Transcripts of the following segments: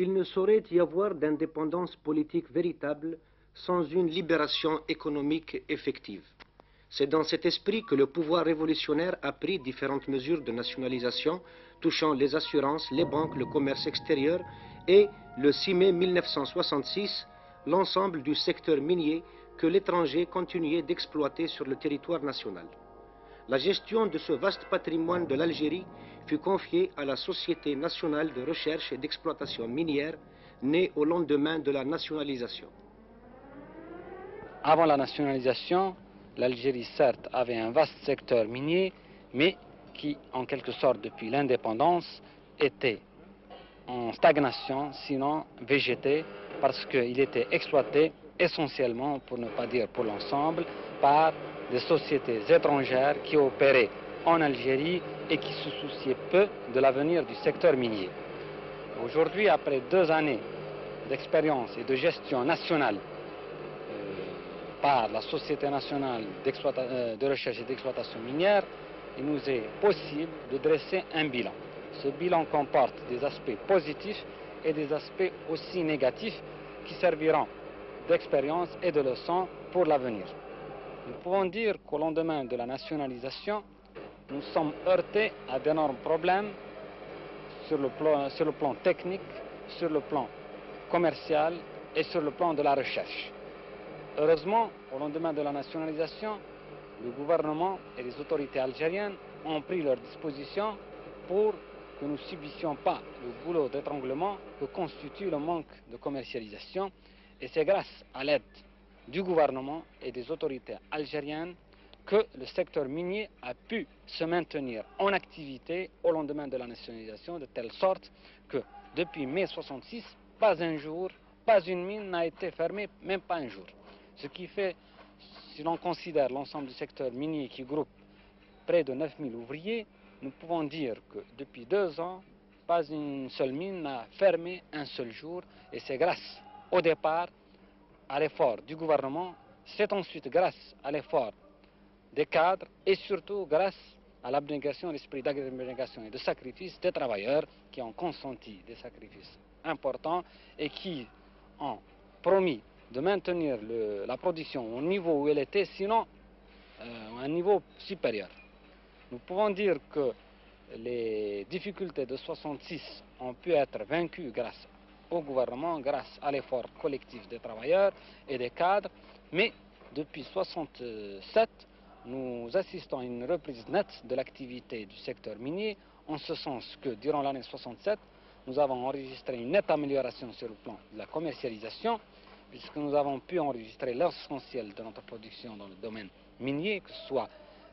Il ne saurait y avoir d'indépendance politique véritable sans une libération économique effective. C'est dans cet esprit que le pouvoir révolutionnaire a pris différentes mesures de nationalisation touchant les assurances, les banques, le commerce extérieur et, le 6 mai 1966, l'ensemble du secteur minier que l'étranger continuait d'exploiter sur le territoire national. La gestion de ce vaste patrimoine de l'Algérie fut confiée à la Société nationale de recherche et d'exploitation minière, née au lendemain de la nationalisation. Avant la nationalisation, l'Algérie, certes, avait un vaste secteur minier, mais qui, en quelque sorte, depuis l'indépendance, était en stagnation, sinon végété, parce qu'il était exploité essentiellement, pour ne pas dire pour l'ensemble, par des sociétés étrangères qui opéraient en Algérie et qui se souciaient peu de l'avenir du secteur minier. Aujourd'hui, après 2 années d'expérience et de gestion nationale par la Société nationale de recherche et d'exploitation minière, il nous est possible de dresser un bilan. Ce bilan comporte des aspects positifs et des aspects aussi négatifs qui serviront d'expérience et de leçon pour l'avenir. Nous pouvons dire qu'au lendemain de la nationalisation, nous sommes heurtés à d'énormes problèmes sur le plan technique, sur le plan commercial et sur le plan de la recherche. Heureusement, au lendemain de la nationalisation, le gouvernement et les autorités algériennes ont pris leurs dispositions pour que nous ne subissions pas le goulot d'étranglement que constitue le manque de commercialisation. Et c'est grâce à l'aide du gouvernement et des autorités algériennes que le secteur minier a pu se maintenir en activité au lendemain de la nationalisation, de telle sorte que depuis mai 66, pas un jour, pas une mine n'a été fermée, même pas un jour. Ce qui fait, si l'on considère l'ensemble du secteur minier qui groupe près de 9000 ouvriers, nous pouvons dire que depuis 2 ans, pas une seule mine n'a fermé un seul jour, et c'est grâce au départ à l'effort du gouvernement, c'est ensuite grâce à l'effort des cadres et surtout grâce à l'abnégation, l'esprit d'abnégation et de sacrifice des travailleurs qui ont consenti des sacrifices importants et qui ont promis de maintenir la production au niveau où elle était, sinon à un niveau supérieur. Nous pouvons dire que les difficultés de 66 ont pu être vaincues grâce au gouvernement, grâce à l'effort collectif des travailleurs et des cadres, mais depuis 67, nous assistons à une reprise nette de l'activité du secteur minier, en ce sens que durant l'année 67, nous avons enregistré une nette amélioration sur le plan de la commercialisation, puisque nous avons pu enregistrer l'essentiel de notre production dans le domaine minier, que ce soit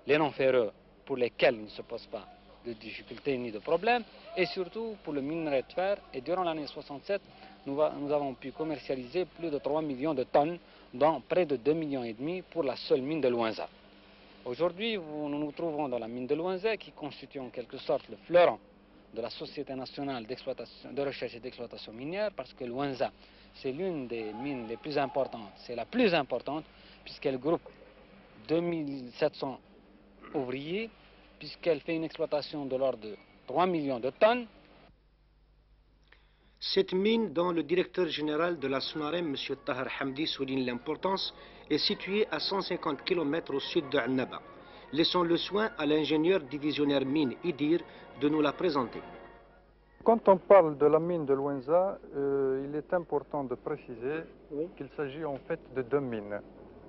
les non-ferreux pour lesquels il ne se pose pas de difficultés ni de problèmes, et surtout pour le minerai de fer. Et durant l'année 67, nous avons pu commercialiser plus de 3 millions de tonnes, dont près de 2,5 millions pour la seule mine de Louinza. Aujourd'hui, nous nous trouvons dans la mine de Louinza, qui constitue en quelque sorte le fleuron de la Société nationale de recherche et d'exploitation minière, parce que Louinza, c'est l'une des mines les plus importantes, c'est la plus importante, puisqu'elle groupe 2700 ouvriers, puisqu'elle fait une exploitation de l'ordre de 3 millions de tonnes. Cette mine, dont le directeur général de la SONAREM, M. Tahar Hamdi, souligne l'importance, est située à 150 km au sud de Annaba. Laissons le soin à l'ingénieur divisionnaire mine Idir de nous la présenter. Quand on parle de la mine de Louinza, il est important de préciser qu'il s'agit en fait de 2 mines.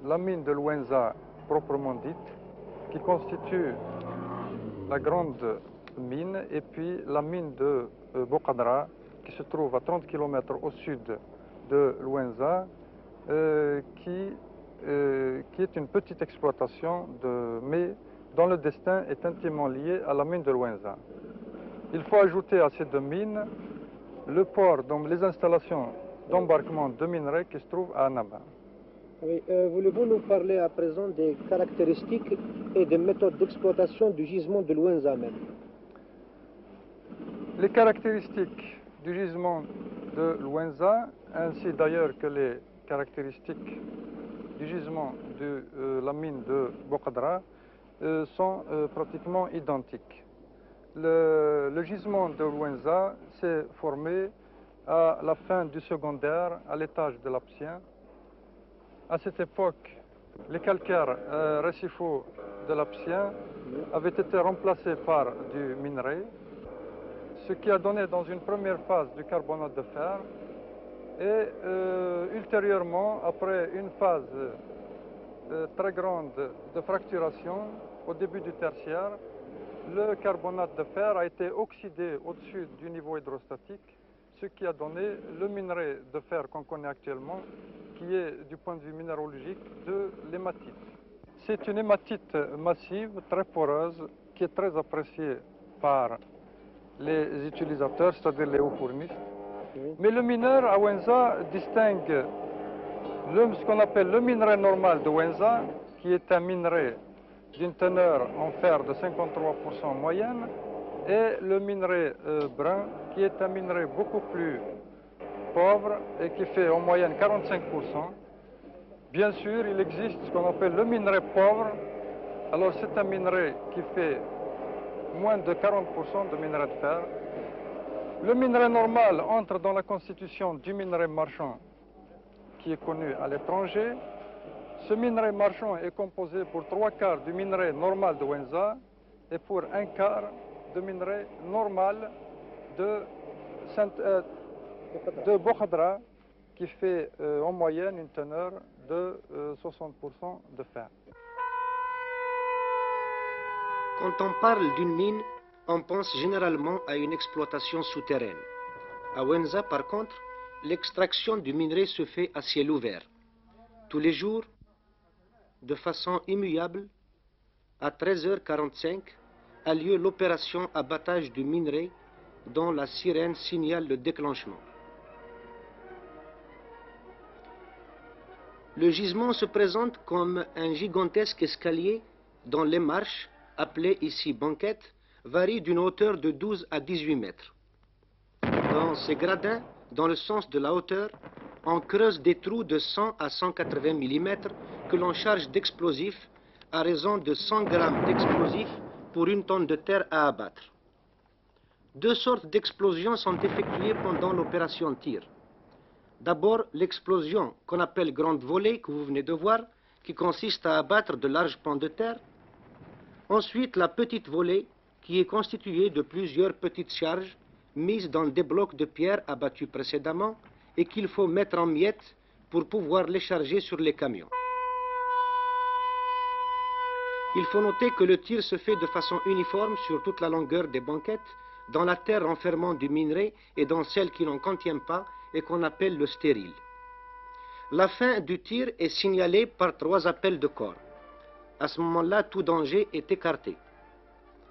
La mine de Louinza proprement dite, qui constitue la grande mine, et puis la mine de Bouqadra, qui se trouve à 30 km au sud de Louinza, qui est une petite exploitation, mais dont le destin est intimement lié à la mine de Louinza. Il faut ajouter à ces 2 mines le port, donc les installations d'embarquement de minerais qui se trouvent à Annaba. Oui, voulez-vous nous parler à présent des caractéristiques et des méthodes d'exploitation du gisement de Louinza même? Les caractéristiques du gisement de Louinza, ainsi d'ailleurs que les caractéristiques du gisement de la mine de Bouqadra, sont pratiquement identiques. Le gisement de Louinza s'est formé à la fin du secondaire, à l'étage de l'Aptien. À cette époque, les calcaires récifaux de l'Aptien avaient été remplacés par du minerai, ce qui a donné dans une première phase du carbonate de fer et ultérieurement, après une phase très grande de fracturation, au début du tertiaire, le carbonate de fer a été oxydé au-dessus du niveau hydrostatique, ce qui a donné le minerai de fer qu'on connaît actuellement, qui est du point de vue minéralogique de l'hématite. C'est une hématite massive, très poreuse, qui est très appréciée par les utilisateurs, c'est-à-dire les hauts-fournistes. Mais le mineur à Wenza distingue ce qu'on appelle le minerai normal de Wenza, qui est un minerai d'une teneur en fer de 53% en moyenne, et le minerai brun, qui est un minerai beaucoup plus pauvre et qui fait en moyenne 45%. Bien sûr, il existe ce qu'on appelle le minerai pauvre. Alors c'est un minerai qui fait moins de 40% de minerai de fer. Le minerai normal entre dans la constitution du minerai marchand qui est connu à l'étranger. Ce minerai marchand est composé pour 3/4 du minerai normal de Wenza et pour 1/4 de minerai normal de Bokhadra, qui fait en moyenne une teneur de 60% de fer. Quand on parle d'une mine, on pense généralement à une exploitation souterraine. À Wenza, par contre, l'extraction du minerai se fait à ciel ouvert. Tous les jours, de façon immuable, à 13h45, a lieu l'opération abattage du minerai dont la sirène signale le déclenchement. Le gisement se présente comme un gigantesque escalier dont les marches, appelées ici banquettes, varient d'une hauteur de 12 à 18 mètres. Dans ces gradins, dans le sens de la hauteur, on creuse des trous de 100 à 180 mm que l'on charge d'explosifs à raison de 100 grammes d'explosifs pour une tonne de terre à abattre. Deux sortes d'explosions sont effectuées pendant l'opération tir. D'abord, l'explosion qu'on appelle grande volée, que vous venez de voir, qui consiste à abattre de larges pans de terre. Ensuite, la petite volée, qui est constituée de plusieurs petites charges mises dans des blocs de pierre abattus précédemment et qu'il faut mettre en miettes pour pouvoir les charger sur les camions. Il faut noter que le tir se fait de façon uniforme sur toute la longueur des banquettes, dans la terre renfermant du minerai et dans celle qui n'en contient pas et qu'on appelle le stérile. La fin du tir est signalée par 3 appels de corps. À ce moment-là, tout danger est écarté.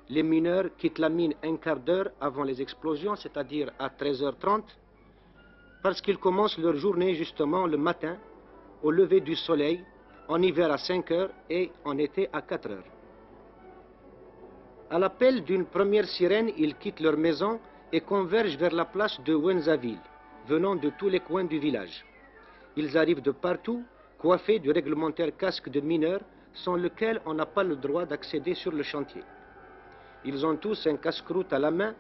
Les mineurs quittent la mine un quart d'heure avant les explosions, c'est-à-dire à 13h30, parce qu'ils commencent leur journée justement le matin, au lever du soleil, en hiver à 5 heures et en été à 4 heures. À l'appel d'une première sirène, ils quittent leur maison et convergent vers la place de Wenzaville, venant de tous les coins du village. Ils arrivent de partout, coiffés du réglementaire casque de mineur, sans lequel on n'a pas le droit d'accéder sur le chantier. Ils ont tous un casse-croûte à la main,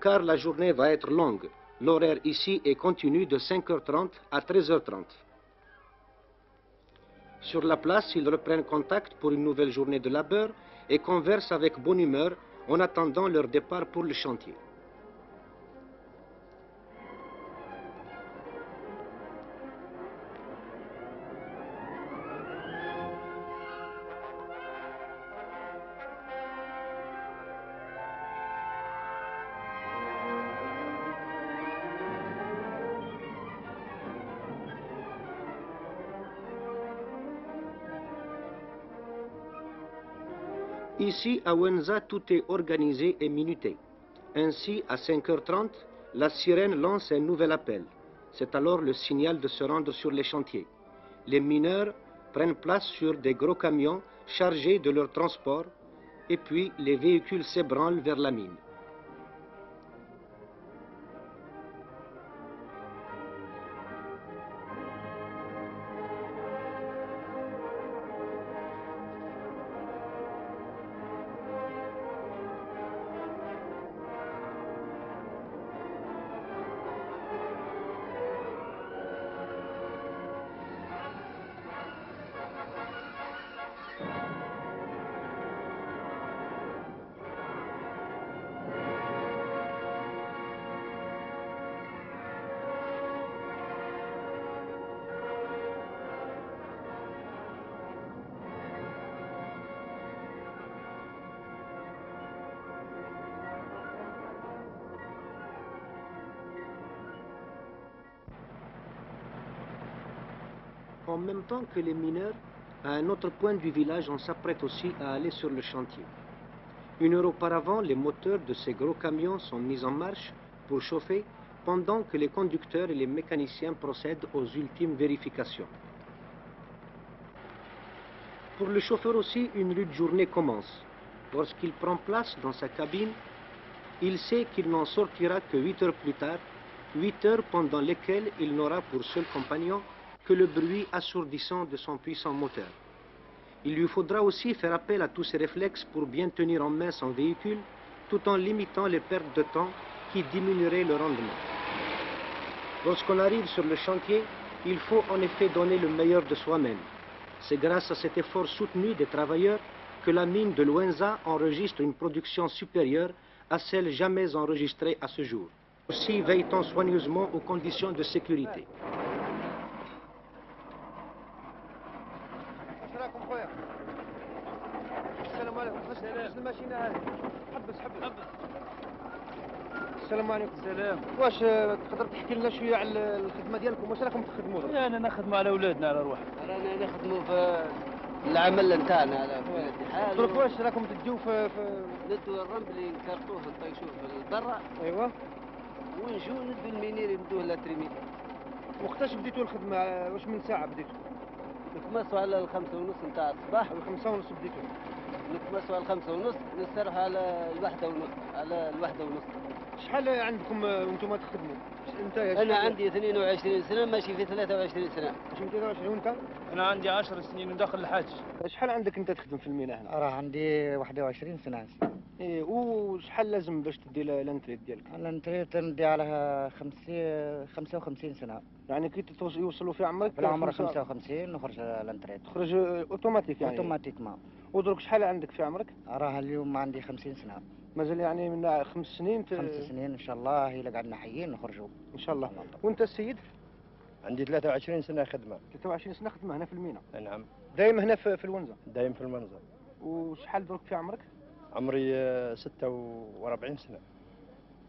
car la journée va être longue. L'horaire ici est continu de 5h30 à 13h30. Sur la place, ils reprennent contact pour une nouvelle journée de labeur et conversent avec bonne humeur en attendant leur départ pour le chantier. Ici, à Wenza, tout est organisé et minuté. Ainsi, à 5h30, la sirène lance un nouvel appel. C'est alors le signal de se rendre sur les chantiers. Les mineurs prennent place sur des gros camions chargés de leur transport et puis les véhicules s'ébranlent vers la mine. En même temps que les mineurs, à un autre point du village, on s'apprête aussi à aller sur le chantier. 1 heure auparavant, les moteurs de ces gros camions sont mis en marche pour chauffer, pendant que les conducteurs et les mécaniciens procèdent aux ultimes vérifications. Pour le chauffeur aussi, une rude journée commence. Lorsqu'il prend place dans sa cabine, il sait qu'il n'en sortira que 8 heures plus tard, 8 heures pendant lesquelles il n'aura pour seul compagnon que le bruit assourdissant de son puissant moteur. Il lui faudra aussi faire appel à tous ses réflexes pour bien tenir en main son véhicule, tout en limitant les pertes de temps qui diminueraient le rendement. Lorsqu'on arrive sur le chantier, il faut en effet donner le meilleur de soi-même. C'est grâce à cet effort soutenu des travailleurs que la mine de Luenza enregistre une production supérieure à celle jamais enregistrée à ce jour. Aussi veille-t-on soigneusement aux conditions de sécurité. السلام عليكم. السلام. واش تقدر تحكي لنا شويه على الخدمه ديالكم؟ واش راكم تخدموا؟ انا نخدموا على اولادنا على روحنا. رانا نخدموا في العمل نتاعنا على كل حال. درك واش راكم تديو في ندو الرمل اللي نكرطوه نطيشوه في البرا. ايوا. ونجو ندو المينير ندوه لاتريمي. وقتاش بديتوا الخدمه؟ واش من ساعه بديتوا؟ نتمسوا على 5:30 نتاع الصباح. 5:30 بديتوا؟ نتمسوا على 5:30 نستريحوا على 1:30 على 1:30. شحال عندكم وانتم تخدموا؟ انا عندي 22 سنه ماشي في 23 سنه. ماشي 23 وانت؟ انا عندي 10 سنين وداخل الحاج. شحال عندك انت تخدم في المينا هنا؟ راه عندي 21 سنه. ايه وشحال لازم باش تدي لانتريت ديالك؟ الانتريت ندي عليها 55 سنه. يعني كي يوصلوا في عمرك؟ في العمر 55 نخرج الانتريت. تخرج اوتوماتيك يعني؟ اوتوماتيكمون. ودرك شحال عندك في عمرك؟ راه اليوم عندي 50 سنه. مازال يعني من 5 سنين 5 سنين ان شاء الله الا قعدنا حيين نخرجوا ان شاء الله. وانت السيد؟ عندي 23 سنه خدمه. 23 سنه خدمه هنا في المينا؟ نعم. دايم هنا في الونزه؟ دايم في المنزل. وشحال درك في عمرك؟ عمري 46 سنه.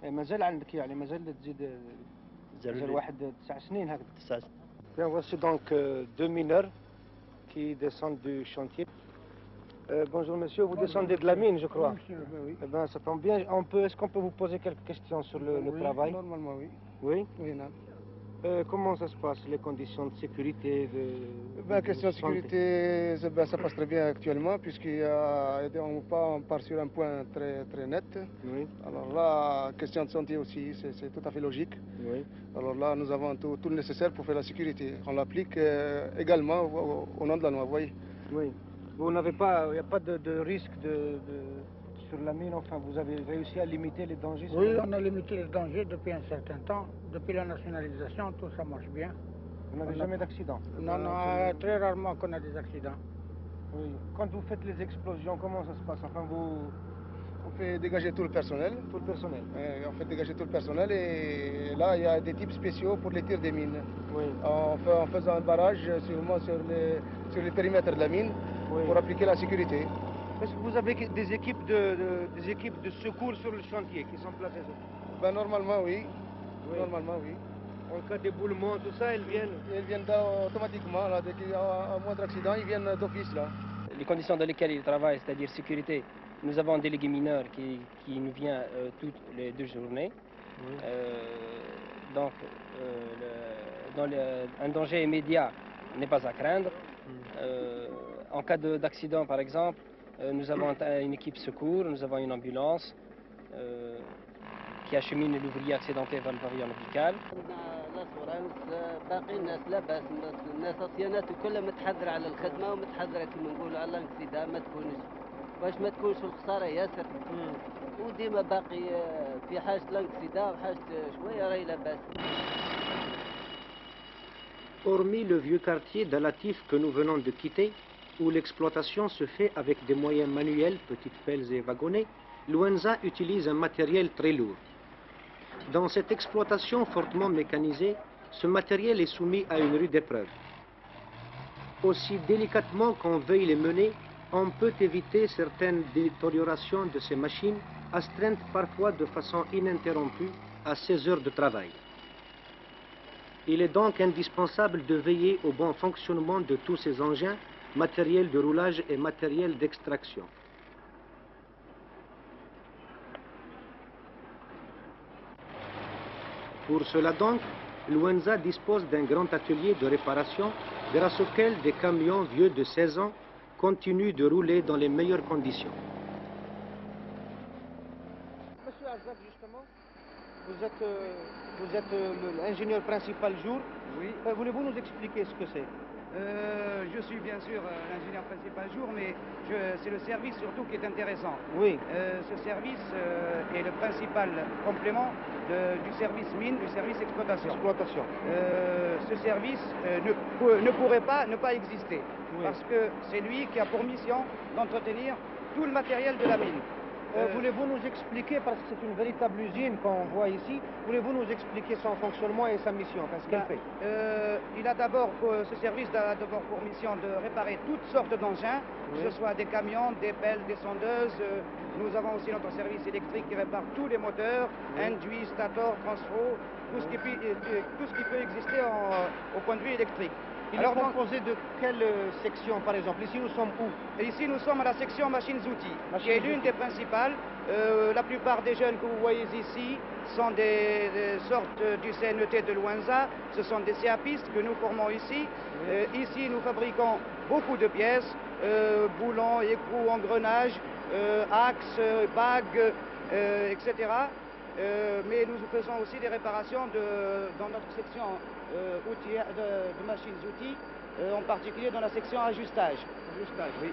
مازال عندك يعني مازال تزيد مازال واحد 9 سنين هكذا. 9 سنين. Bien, voici donc deux mineurs qui descendent du chantier. Bonjour monsieur, vous descendez de la mine je crois? Monsieur, oui. Eh bien, ça tombe bien. Est-ce qu'on peut vous poser quelques questions sur le Oui, travail? Normalement oui. Oui? Oui, non. Comment ça se passe, les conditions de sécurité Question de sécurité, ça passe très bien actuellement, puisqu'on part sur un point très net. Oui. Alors là, question de santé aussi, c'est tout à fait logique. Oui. Alors là, nous avons tout le nécessaire pour faire la sécurité. On l'applique également au nom de la loi, vous voyez. Oui. Vous n'avez pas, il n'y a pas de risque sur la mine, enfin vous avez réussi à limiter les dangers? Oui, on a limité les dangers depuis un certain temps. Depuis la nationalisation, tout ça marche bien. Vous n'avez jamais d'accident? Non, très rarement qu'on a des accidents. Oui. Quand vous faites les explosions, comment ça se passe? Enfin, on fait dégager tout le personnel. Tout le personnel? On fait dégager tout le personnel et là, il y a des types spéciaux pour les tirs des mines. Oui. En faisant un barrage sur les périmètres de la mine, oui, pour appliquer la sécurité. Est-ce que vous avez des équipes de secours sur le chantier qui sont placées? Normalement, oui. Normalement, oui. En cas d'éboulement, tout ça, elles viennent automatiquement. Là, dès qu'il y a un moindre accident, ils viennent d'office là. Les conditions dans lesquelles ils travaillent, c'est-à-dire sécurité, nous avons un délégué mineur qui nous vient toutes les 2 journées. Oui. Donc, un danger immédiat n'est pas à craindre. En cas d'accident, par exemple, nous avons une équipe secours, nous avons une ambulance qui achemine l'ouvrier accidenté vers le pavillon médical. باقي الناس لاباس الناس صيانات كلها متحذره على الخدمه ومتحذره كما نقولوا على الانكسيدا ما تكونش باش ما تكونش الخساره ياسر وديما باقي في حاجه الانكسيدا وحاجه شويه راهي لاباس. Hormis le vieux quartier d'Alatif que nous venons de quitter, où l'exploitation se fait avec des moyens manuels, petites pelles et wagonnets, Luenza utilise un matériel très lourd. Dans cette exploitation fortement mécanisée, ce matériel est soumis à une rude épreuve. Aussi délicatement qu'on veuille les mener, on peut éviter certaines détériorations de ces machines, astreintes parfois de façon ininterrompue à 16 heures de travail. Il est donc indispensable de veiller au bon fonctionnement de tous ces engins, matériel de roulage et matériel d'extraction. Pour cela donc, Luenza dispose d'un grand atelier de réparation grâce auquel des camions vieux de 16 ans continuent de rouler dans les meilleures conditions. Monsieur Azad, justement, vous êtes l'ingénieur principal jour. Oui. Voulez-vous nous expliquer ce que c'est? Je suis bien sûr l'ingénieur principal jour, mais c'est le service surtout qui est intéressant. Oui. Ce service est le principal complément du service mine, du service exploitation. Ce service ne pourrait pas ne pas exister, oui, parce que c'est lui qui a pour mission d'entretenir tout le matériel de la mine. Voulez-vous nous expliquer, parce que c'est une véritable usine qu'on voit ici, voulez-vous nous expliquer son fonctionnement et sa mission, enfin, ce qu'elle fait? Ce service a d'abord pour mission de réparer toutes sortes d'engins, oui, que ce soit des camions, des pelles, des sondeuses. Nous avons aussi notre service électrique qui répare tous les moteurs, oui, induits, stator, transfo, tout, oui, tout ce qui peut exister au point de vue électrique. Il est composé de quelle section, par exemple? Ici, nous sommes où? Ici, nous sommes à la section machines-outils, qui est l'une des principales. La plupart des jeunes que vous voyez ici sont des sortes du CNET de Luenza. Ce sont des CAPistes que nous formons ici. Oui. Ici, nous fabriquons beaucoup de pièces, boulons, écrous, engrenages, axes, bagues, etc. Mais nous faisons aussi des réparations dans notre section de machines-outils, en particulier dans la section ajustage. Ajustage, oui.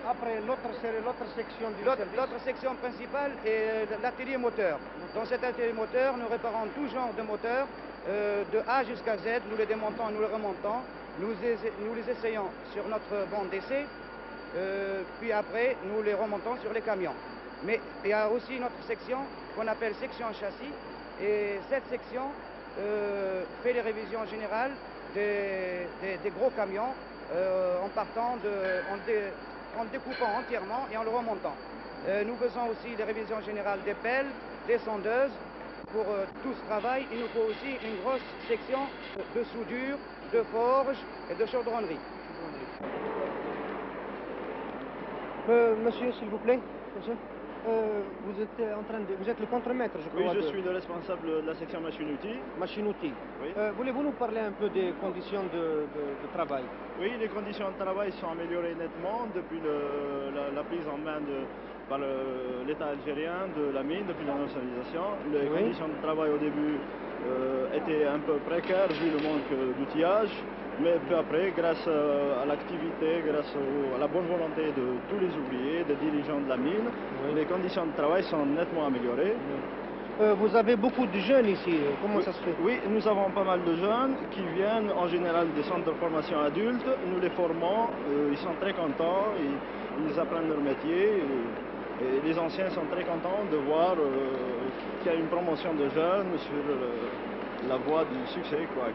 Après, l'autre section du service. L'autre section principale est l'atelier moteur. Dans cet atelier moteur, nous réparons tout genre de moteurs, de A jusqu'à Z. Nous les démontons, nous les remontons. Nous les essayons sur notre bande d'essai. Puis après, nous les remontons sur les camions. Mais il y a aussi une autre section qu'on appelle section châssis. Et cette section fait les révisions générales des gros camions en découpant entièrement et en le remontant. Nous faisons aussi les révisions générales des pelles, des sondeuses. Pour tout ce travail, il nous faut aussi une grosse section de soudure, de forge et de chaudronnerie. Monsieur, s'il vous plaît. Monsieur. Vous êtes le contremaître, je crois. Oui, je suis le responsable de la section machine-outils. Machine-outils. Oui. Voulez-vous nous parler un peu des conditions de travail? Oui, les conditions de travail sont améliorées nettement depuis la prise en main par l'État algérien de la mine, depuis la nationalisation. Les oui, conditions de travail au début étaient un peu précaires vu le manque d'outillage. Mais peu après, grâce à l'activité, grâce à la bonne volonté de tous les ouvriers, des dirigeants de la mine, oui, les conditions de travail sont nettement améliorées. Vous avez beaucoup de jeunes ici, comment oui, ça se fait? Oui, nous avons pas mal de jeunes qui viennent en général des centres de formation adultes. Nous les formons, ils sont très contents, ils apprennent leur métier. Et les anciens sont très contents de voir qu'il y a une promotion de jeunes sur la voie du succès, quoi,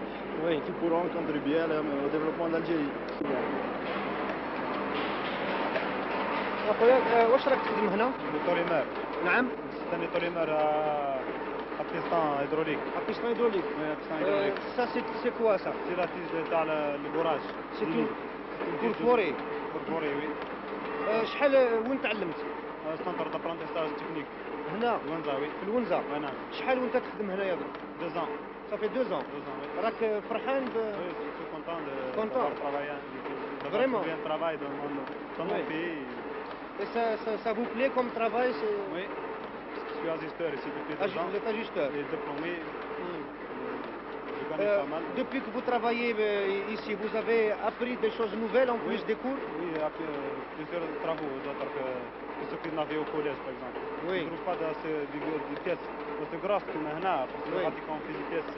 oui, qui pourront contribuer au développement d'Algérie. أخويا واش راك تخدم هنا؟ طوليمار. نعم. ثاني طوليمار بيستون هيدروليك. بيستون هيدروليك. Ça c'est quoi ça? C'est la tige تاع الكوراج. C'est une كورفوري. كورفوري وي. شحال وين تعلمت؟ سنتر دابرونتيساج تكنيك. هنا؟ الونزا وي. في الونزا؟ نعم. شحال وانت تخدم هنايا درك؟ 2 ans. Ça fait 2 ans. 2 ans oui. راك فرحان Oui, je suis content Content. de travailler. Vraiment? Bien travail dans mon pays. Et ça vous plaît comme travail? Oui. Je suis ajusteur ici depuis 2 ans. Vous êtes ajusteur? Et diplômé. Je connais pas mal. Depuis que vous travaillez ici, vous avez appris des choses nouvelles en plus des cours? Oui, j'ai appris plusieurs travaux d'autres que ce qu'on avait au collège, par exemple. Oui. Je ne trouve pas des pièces aussi grosses que maintenant, parce que pratiquement on fait des pièces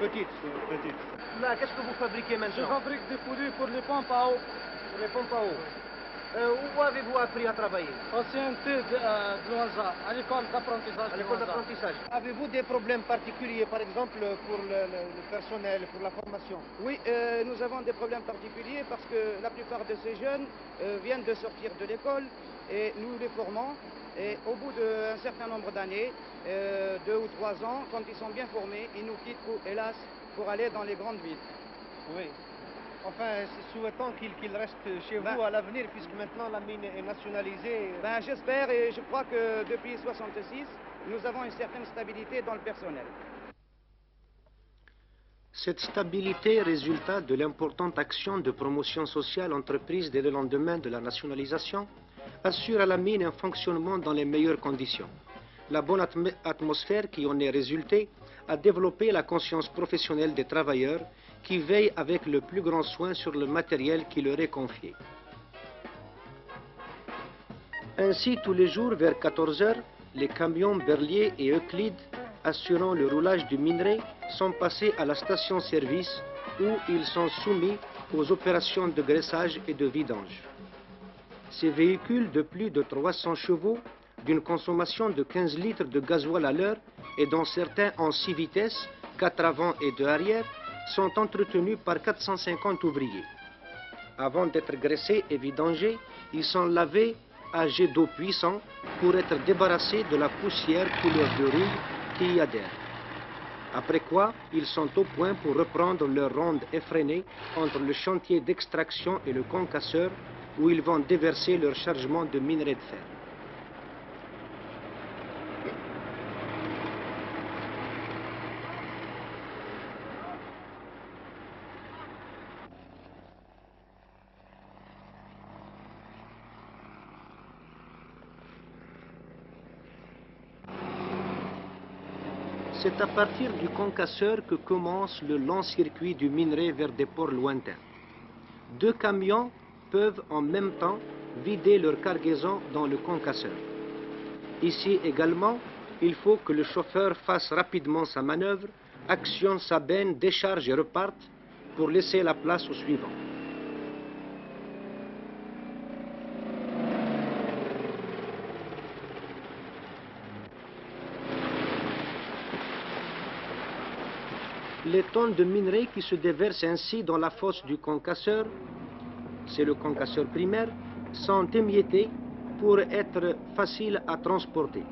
petites. Là, qu'est-ce que vous fabriquez maintenant? Je fabrique des poulies pour les pompes à eau. Pour les pompes à eau. Où avez-vous appris à travailler? Au CNT de Luenza, à l'école d'apprentissage. À l'école d'apprentissage. Avez-vous des problèmes particuliers, par exemple, pour le personnel, pour la formation? Oui, nous avons des problèmes particuliers parce que la plupart de ces jeunes viennent de sortir de l'école et nous les formons. Et au bout d'un certain nombre d'années, 2 ou 3 ans, quand ils sont bien formés, ils nous quittent, hélas, pour aller dans les grandes villes. Oui. Enfin, souhaitons qu'il reste chez vous à l'avenir, puisque maintenant la mine est nationalisée. Ben, j'espère et je crois que depuis 1966, nous avons une certaine stabilité dans le personnel. Cette stabilité résulta de l'importante action de promotion sociale entreprise dès le lendemain de la nationalisation, assure à la mine un fonctionnement dans les meilleures conditions. La bonne atmosphère qui en est résultée a développé la conscience professionnelle des travailleurs qui veillent avec le plus grand soin sur le matériel qui leur est confié. Ainsi, tous les jours, vers 14 heures, les camions Berlier et Euclide assurant le roulage du minerai sont passés à la station-service où ils sont soumis aux opérations de graissage et de vidange. Ces véhicules de plus de 300 chevaux, d'une consommation de 15 litres de gasoil à l'heure et dont certains en 6 vitesses, 4 avant et 2 arrière, sont entretenus par 450 ouvriers. Avant d'être graissés et vidangés, ils sont lavés à jet d'eau puissant pour être débarrassés de la poussière couleur de rouille qui y adhère. Après quoi, ils sont au point pour reprendre leur ronde effrénée entre le chantier d'extraction et le concasseur où ils vont déverser leur chargement de minerai de fer. C'est à partir du concasseur que commence le long circuit du minerai vers des ports lointains. 2 camions peuvent en même temps vider leur cargaison dans le concasseur. Ici également, il faut que le chauffeur fasse rapidement sa manœuvre, actionne sa benne, décharge et reparte pour laisser la place au suivant. Les tonnes de minerai qui se déversent ainsi dans la fosse du concasseur, c'est le concasseur primaire, sont émiettées pour être faciles à transporter.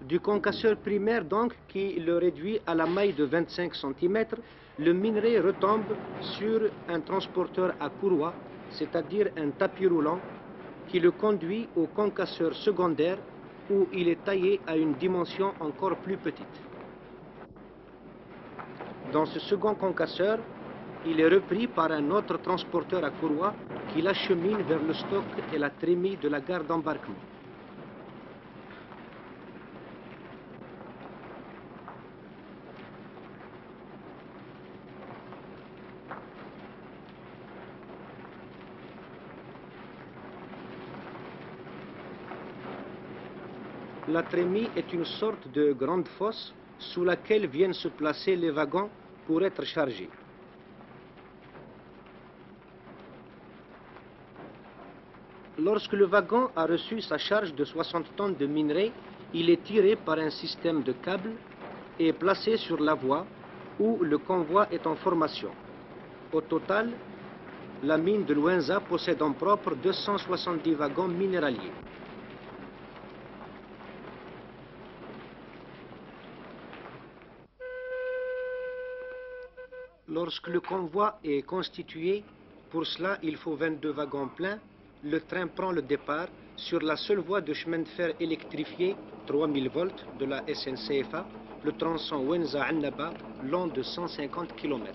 Du concasseur primaire donc, qui le réduit à la maille de 25 cm, le minerai retombe sur un transporteur à courroie, c'est-à-dire un tapis roulant, qui le conduit au concasseur secondaire où il est taillé à une dimension encore plus petite. Dans ce second concasseur, il est repris par un autre transporteur à courroie qui l'achemine vers le stock et la trémie de la gare d'embarquement. La trémie est une sorte de grande fosse sous laquelle viennent se placer les wagons pour être chargés. Lorsque le wagon a reçu sa charge de 60 tonnes de minerai, il est tiré par un système de câbles et placé sur la voie où le convoi est en formation. Au total, la mine de Louenza possède en propre 270 wagons minéraliers. Lorsque le convoi est constitué, pour cela il faut 22 wagons pleins. Le train prend le départ sur la seule voie de chemin de fer électrifié 3000 volts de la SNCFA, le tronçon Ouenza-Annaba, long de 150 km.